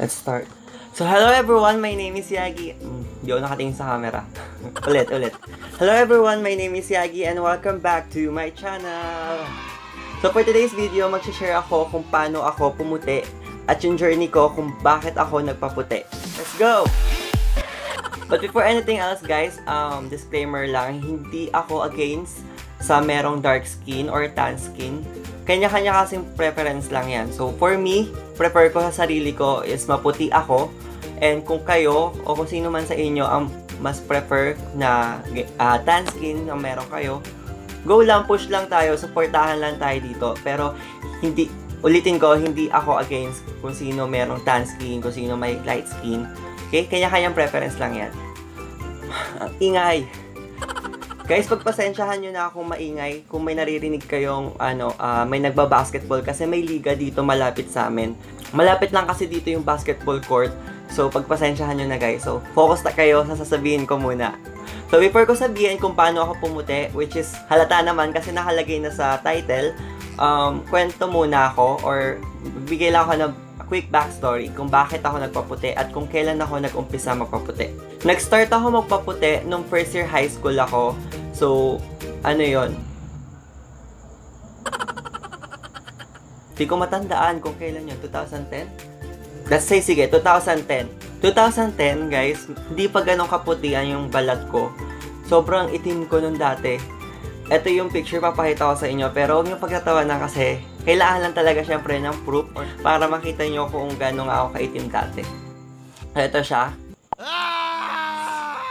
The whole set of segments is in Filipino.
Let's start. So, hello everyone, my name is Yagi. Di ako nakatingin sa camera. ulit. Hello everyone, my name is Yagi and welcome back to my channel. So, for today's video, mag-share ako kung paano ako pumuti at yung journey ko kung bakit ako nagpaputi. Let's go! But before anything else guys, disclaimer lang, hindi ako against sa merong dark skin or tan skin. Kanya-kanya kasing preference lang yan. So, for me, prefer ko sa sarili ko is maputi ako. And kung kayo, o kung sino man sa inyo ang mas prefer na tan skin na meron kayo, go lang, push lang tayo, supportahan lang tayo dito. Pero, ulitin ko, hindi ako against kung sino merong tan skin, kung sino may light skin. Okay? Kanya-kanyang preference lang yan. Ang ingay! Guys, pagpasensyahan nyo na akong maingay kung may naririnig kayong may nagba-basketball kasi may liga dito malapit sa amin. Malapit lang kasi dito yung basketball court. So, pagpasensyahan nyo na guys. So, focus na kayo sa sasabihin ko muna. So, before ko sabihin kung paano ako pumuti, which is halata naman kasi nakalagay na sa title, kwento muna ako or bigay lang ako ng quick backstory kung bakit ako nagpaputi at kung kailan ako nag-umpisa magpaputi. Nag-start ako magpaputi nung first year high school ako. So, ano yon? Di ko matandaan kung kailan yun. 2010? Let's say, sige, 2010. 2010, guys, hindi pa ganun kaputian yung balat ko. Sobrang itim ko nung dati. Ito yung picture, papakita ko sa inyo. Pero huwag nyo pagtatawanan kasi kailangan lang talaga syempre ng proof para makita nyo kung gano'n ako kaitim dati. Ito siya.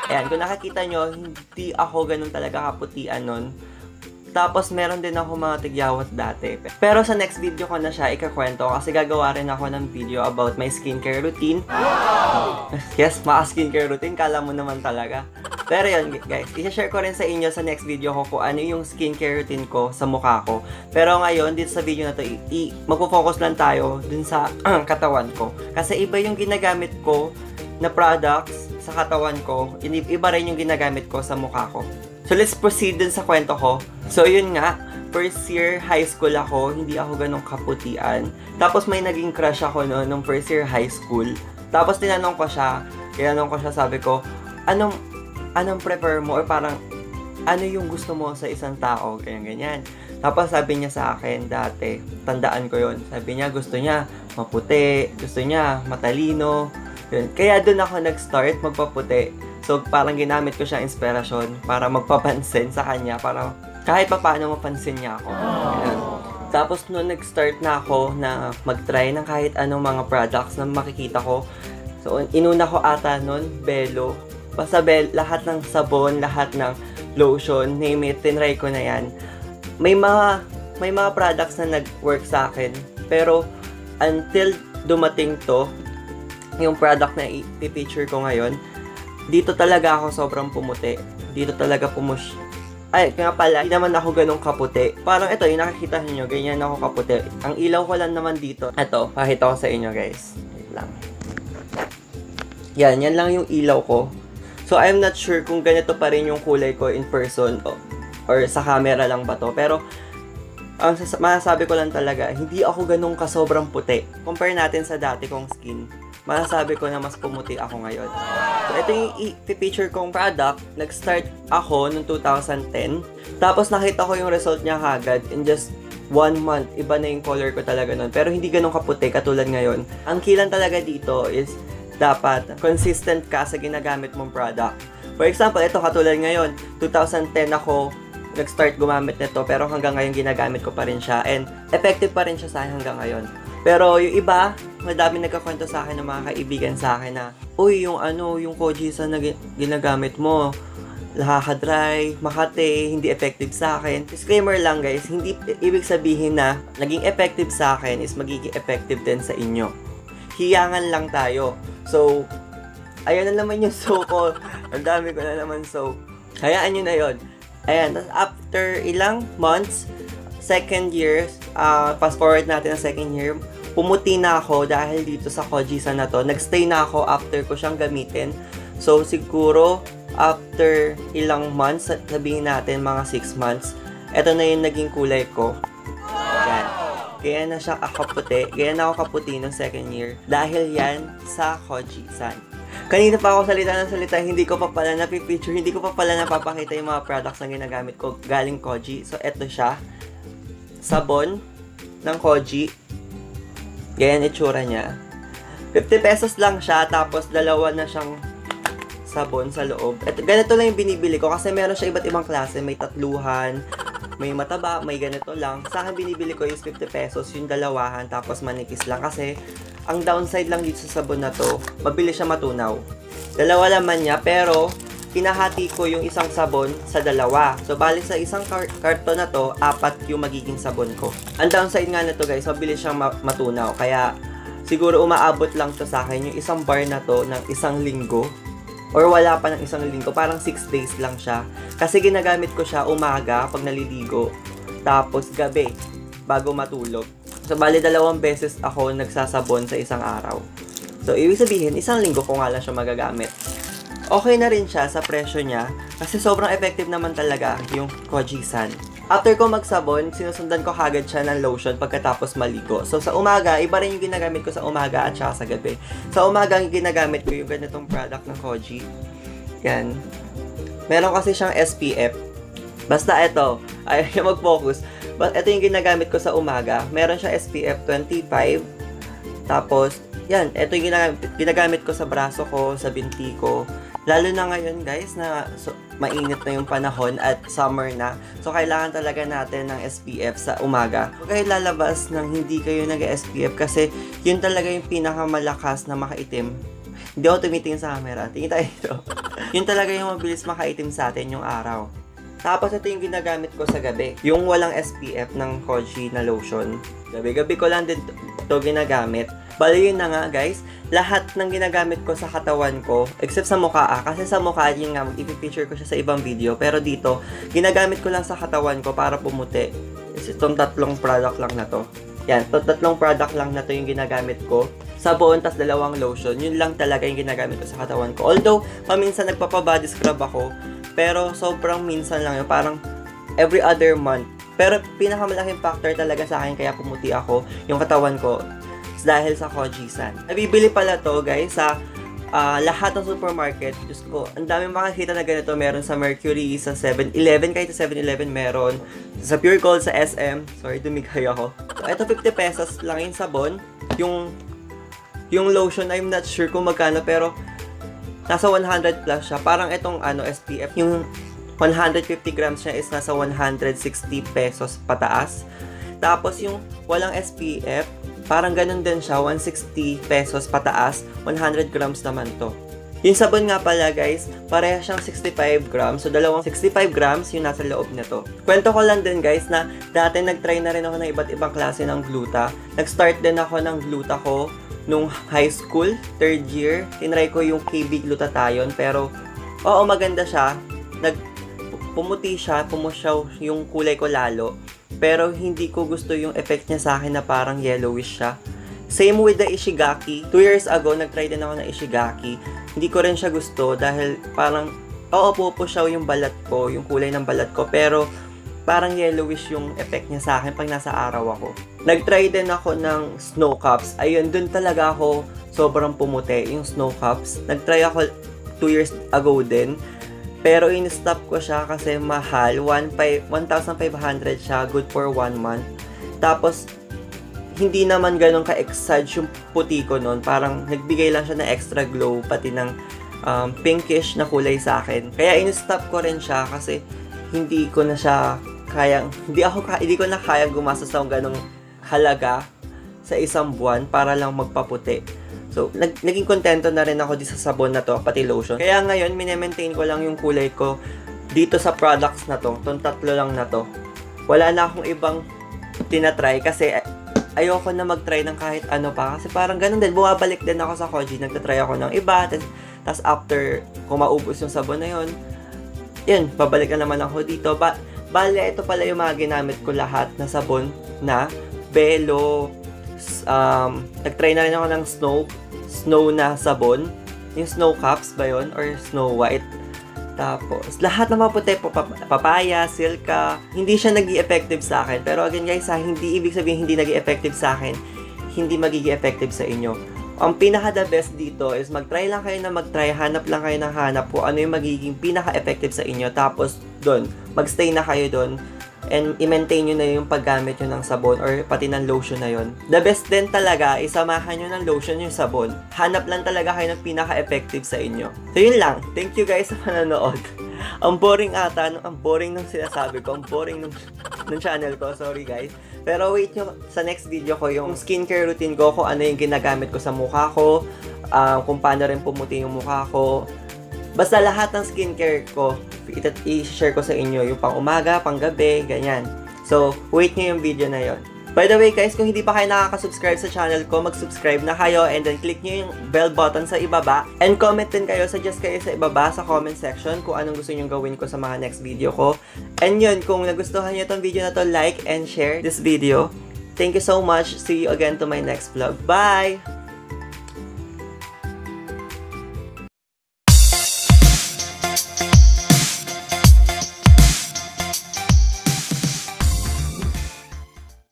Ayan, kung nakikita nyo, hindi ako ganun talaga kaputian nun. Tapos, meron din ako mga tigyawat dati. Pero sa next video ko na siya ikakwento kasi gagawa rin ako ng video about my skincare routine. Yes, mga skincare routine, kala mo naman talaga. Pero yun, guys, i-share ko rin sa inyo sa next video ko kung ano yung skincare routine ko sa mukha ko. Pero ngayon, dito sa video na to, magpo-focus lang tayo dun sa katawan ko. Kasi iba yung ginagamit ko na products sa katawan ko, iba rin yung ginagamit ko sa mukha ko. So, let's proceed dun sa kwento ko. So, yun nga, first year high school ako, hindi ako ganong kaputian. Tapos, may naging crush ako no, nung first year high school. Tapos, tinanong ko siya, sabi ko, anong prefer mo? Or parang, ano yung gusto mo sa isang tao? Ganyan. Tapos, sabi niya sa akin dati, tandaan ko yun. Sabi niya, gusto niya maputi, gusto niya matalino. Yun. Kaya doon ako nag-start magpaputi. So, parang ginamit ko siya inspirasyon para magpapansin sa kanya. Para kahit pa paano mapansin niya ako. Ayan. Tapos, noon nag-start na ako na mag-try ng kahit anong mga products na makikita ko. So, inuna ko ata noon, Belo. Basta lahat ng sabon, lahat ng lotion, name it, tinry ko na yan. May mga products na nag-work sa akin. Pero, until dumating to, yung product na i-feature ko ngayon, dito talaga ako sobrang pumuti. Dito talaga Ay, kaya pala, hindi naman ako ganun kaputi. Parang ito, yung nakikita niyo, ganyan ako kaputi. Ang ilaw ko lang naman dito. Ito, pakita ko sa inyo guys. Wait lang. Yan lang yung ilaw ko. So, I'm not sure kung ganito pa rin yung kulay ko in person or sa camera lang ba to. Pero, ang masasabi ko lang talaga, hindi ako ganun kasobrang puti. Compare natin sa dati kong skin. Masasabi ko na mas pumuti ako ngayon. So, ito yung i-feature kong product. Nag-start ako noong 2010. Tapos, nakita ko yung result niya kagad in just 1 month. Iba na yung color ko talaga nun. Pero hindi ganun kaputi katulad ngayon. Ang kilan talaga dito is dapat consistent ka sa ginagamit mong product. For example, ito katulad ngayon. 2010 ako nag-start gumamit nito. Pero hanggang ngayon ginagamit ko pa rin siya. And effective pa rin siya sa akin hanggang ngayon. Pero yung iba, madami nagkakwento sa akin ng mga kaibigan sa akin na, uy, yung Kojisa na ginagamit mo, nakaka-dry, makate, hindi effective sa akin. Disclaimer lang guys, hindi ibig sabihin na naging effective sa akin is magiging effective din sa inyo. Hiyangan lang tayo. So, ayun na naman yung soap ko. Ang dami ko na naman soap. Hayaan nyo na yun. Ayan, tapos after ilang months, second year, fast forward natin ang second year, pumuti na ako dahil dito sa Kojisa na to. Nagstay na ako after ko siyang gamitin. So, siguro, after ilang months, sabihin natin mga 6 months, ito na yung naging kulay ko. Yan. Kaya na siya kaputi. Kaya na ako kaputi ng second year. Dahil yan sa Koji-san. Kanina pa ako salita ng salita, hindi ko pa pala napipicture, hindi ko pa pala napapakita yung mga products na ginagamit ko galing Koji. So, eto siya. Sabon ng Koji. Ganyan itsura niya. 50 pesos lang siya, tapos dalawa na siyang sabon sa loob. At ganito lang yung binibili ko kasi meron siya iba't ibang klase. May tatluhan, may mataba, may ganito lang. Sa akin binibili ko is 50 pesos, yung dalawahan, tapos manipis lang. Kasi ang downside lang dito sa sabon na to, mabilis siya matunaw. Dalawa laman niya, pero kinahati ko yung isang sabon sa dalawa. So, bali sa isang karton na to, 4 yung magiging sabon ko. Ang downside nga nito guys, mabilis siyang matunaw. Kaya, siguro umaabot lang to sa akin yung isang bar na to ng 1 linggo. Or wala pa ng 1 linggo, parang 6 days lang siya. Kasi ginagamit ko siya umaga pag naliligo. Tapos gabi, bago matulog. So, bali 2 beses ako nagsasabon sa isang araw. So, ibig sabihin, 1 linggo ko nga lang siya magagamit. Okay na rin siya sa presyo niya. Kasi sobrang effective naman talaga yung Koji-san. After ko magsabon, sinusundan ko kagad siya ng lotion pagkatapos maligo. So, sa umaga, iba rin yung ginagamit ko sa umaga at saka sa gabi. Sa umaga, yung ginagamit ko yung ganitong product ng Koji. Yan. Meron kasi siyang SPF. Basta ito, ayaw niya mag-focus. But ito yung ginagamit ko sa umaga. Meron siya SPF 25. Tapos, yan. Ito yung ginagamit ko sa braso ko, sa binti ko. Lalo na ngayon guys na mainit na yung panahon at summer na. So, kailangan talaga natin ng SPF sa umaga. Huwag kayo lalabas nang hindi kayo nag-SPF kasi yun talaga yung pinakamalakas na makaitim. Hindi ako tumitingin sa camera. Tingin tayo dito. Yun talaga yung mabilis makaitim sa atin yung araw. Tapos, ito yung ginagamit ko sa gabi. Yung walang SPF ng Koji na lotion. Gabi-gabi ko lang din ito ginagamit. Bali yun na nga guys, lahat ng ginagamit ko sa katawan ko, except sa mukha kasi sa mukha yun nga, ipipicture ko siya sa ibang video. Pero dito, ginagamit ko lang sa katawan ko para pumuti. Is itong 3 product lang na to. Yan, itong 3 product lang na to yung ginagamit ko. Sabon, tas 2 lotion. Yun lang talaga yung ginagamit ko sa katawan ko. Although, paminsan nagpapa-body scrub ako, pero sobrang minsan lang yun, parang every other month. Pero pinakamalaking factor talaga sa akin kaya pumuti ako yung katawan ko dahil sa Koji-san. Nabibili pala to guys sa lahat ng supermarket. Diyos ko, ang daming makakita na ganito. Meron sa Mercury, sa 7-Eleven, kahit sa 7-Eleven meron. Sa Pure Gold, sa SM. Sorry, dumigay ako. So, ito 50 pesos lang yung sabon. Yung lotion, I'm not sure kung magkano, pero nasa 100 plus siya. Parang itong SPF, yung 150 grams niya is nasa 160 pesos pataas. Tapos yung walang SPF, parang ganun din siya, 160 pesos pataas, 100 grams naman to. Yung sabon nga pala guys, pareha siyang 65 grams. So, dalawang 65 grams yung nasa loob nito. Kwento ko lang din guys na dati nag-try na rin ako ng iba't ibang klase ng gluta. Nag-start din ako ng gluta ko nung high school, 3rd year. Tinry ko yung KB glutathione, pero oo, maganda siya. Pumuti siya, pumusyaw yung kulay ko lalo. Pero hindi ko gusto yung effect niya sa akin na parang yellowish siya. Same with the Ishigaki. 2 years ago, nag-try din ako ng Ishigaki. Hindi ko rin siya gusto dahil parang, oo, pupusyaw yung balat ko, yung kulay ng balat ko. Pero parang yellowish yung effect niya sa akin pag nasa araw ako. Nag-try din ako ng snow cups. Ayun, dun talaga ako sobrang pumuti, yung snow cups. Nag-try ako 2 years ago din. Pero in-stop ko siya kasi mahal. 1,500 siya. Good for 1 month. Tapos, hindi naman ganun ka-exage yung puti ko nun. Parang nagbigay lang siya ng extra glow. Pati ng pinkish na kulay sa akin. Kaya in-stop ko rin siya kasi hindi ko na siya kayang... Hindi ko na kayang gumastos ng ganung halaga sa isang buwan para lang magpaputi. So, naging kontento na rin ako dito sa sabon na to, pati lotion. Kaya ngayon, minemaintain ko lang yung kulay ko dito sa products na to. Itong 3 lang na to. Wala na akong ibang tinatry kasi ayoko na mag-try ng kahit ano pa. Kasi parang ganun din, bumabalik din ako sa Koji. Nagtatry ako ng iba. Tapos after kung maubos yung sabon na yun, yun, babalik na naman ako dito. Bale, ito pala yung mga ginamit ko lahat na sabon na Belo. Nag-try na rin ako ng snow na sabon. Yung snow caps ba yun? Or snow white. Tapos, lahat ng mga puti, papaya, silka, hindi siya nag-i-effective sa akin. Pero again guys, hindi ibig sabihin hindi nag-i-effective sa akin, hindi magiging effective sa inyo. Ang pinaka-the best dito is mag-try lang kayo na mag-try, hanap lang kayo ng hanap kung ano yung magiging pinaka-effective sa inyo. Tapos, doon, magstay na kayo doon and i-maintain nyo na yung paggamit nyo ng sabon or pati ng lotion na yon. The best din talaga, isamahan nyo ng lotion yung sabon. Hanap lang talaga kayo ng pinaka-effective sa inyo. So, yun lang. Thank you guys sa panonood. Ang boring ata, ang boring ng sinasabi ko, ang boring ng channel ko, sorry guys. Pero wait nyo, sa next video ko, yung skincare routine ko, kung ano yung ginagamit ko sa mukha ko, kung paano rin pumuti yung mukha ko. Basta lahat ng skincare ko, i-share ko sa inyo, yung pang umaga, pang gabi, ganyan. So, wait nyo yung video na yon. By the way guys, kung hindi pa kayo nakaka-subscribe sa channel ko, mag-subscribe na kayo and then click nyo yung bell button sa ibaba. And comment din kayo, suggest kayo sa ibaba sa comment section kung anong gusto nyo gawin ko sa mga next video ko. And yun, kung nagustuhan nyo itong video na to, like and share this video. Thank you so much. See you again to my next vlog. Bye!